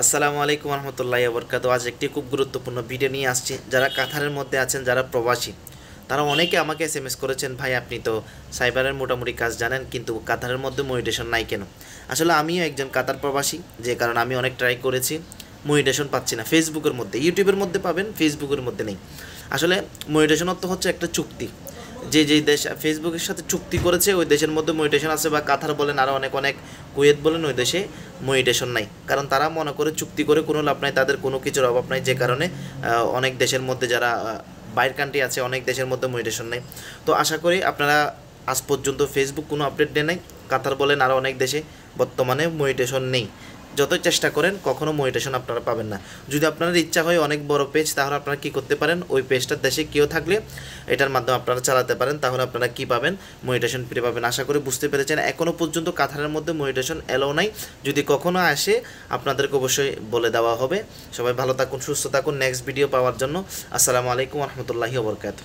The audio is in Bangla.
আসসালামু আলাইকুম রহমতুল্লাহি ওয়া বারাকাতুহু। আজ একটি খুব গুরুত্বপূর্ণ ভিডিও নিয়ে আসছি। যারা কাতারের মধ্যে আছেন, যারা প্রবাসী, তারা অনেকে আমাকে এসএমএস করেছেন, ভাই আপনি তো সাইবারের মোটামুটি কাজ জানেন, কিন্তু কাতারের মধ্যে মনিটেশন নাই কেন? আসলে আমিও একজন কাতার প্রবাসী, যে কারণে আমি অনেক ট্রাই করেছি, মনিটেশন পাচ্ছি না। ফেসবুকের মধ্যে, ইউটিউবের মধ্যে পাবেন, ফেসবুকের মধ্যে নেই। আসলে মনিটেশন অর্থ হচ্ছে একটা চুক্তি, যে যেই দেশ ফেসবুকের সাথে চুক্তি করেছে ওই দেশের মধ্যে মনিটেশন আছে, বা কাতার বলেন, আরও অনেক অনেক কুয়েত বলেন, ওই দেশে মনিটেশন নাই। কারণ তারা মনে করে চুক্তি করে কোনো লাভ নাই, তাদের কোনো কিছুর অভাব নাই, যে কারণে অনেক দেশের মধ্যে যারা বাইরের কান্ট্রি আছে, অনেক দেশের মধ্যে মনিটেশন নেই। তো আশা করি আপনারা, আজ পর্যন্ত ফেসবুক কোনো আপডেট দেয় নাই। কাতার বলেন, আরও অনেক দেশে বর্তমানে মনিটেশন নেই। যতই চেষ্টা করেন কখনো মনিটেশন আপনারা পাবেন না। যদি আপনার ইচ্ছা হয় অনেক বড় পেজ, তাহলে আপনারা কী করতে পারেন, ওই পেজটার দেশে কেউ থাকলে এটার মাধ্যমে আপনারা চালাতে পারেন, তাহলে আপনারা কী পাবেন, মনিটেশন ফিরে পাবেন। আশা করি বুঝতে পেরেছেন। এখনও পর্যন্ত কাতারের মধ্যে মনিটেশন এলো নাই। যদি কখনো আসে আপনাদেরকে অবশ্যই বলে দেওয়া হবে। সবাই ভালো থাকুন, সুস্থ থাকুন। নেক্সট ভিডিও পাওয়ার জন্য আসসালামু আলাইকুম রহমতুল্লাহি ওয়া বারাকাতুহু।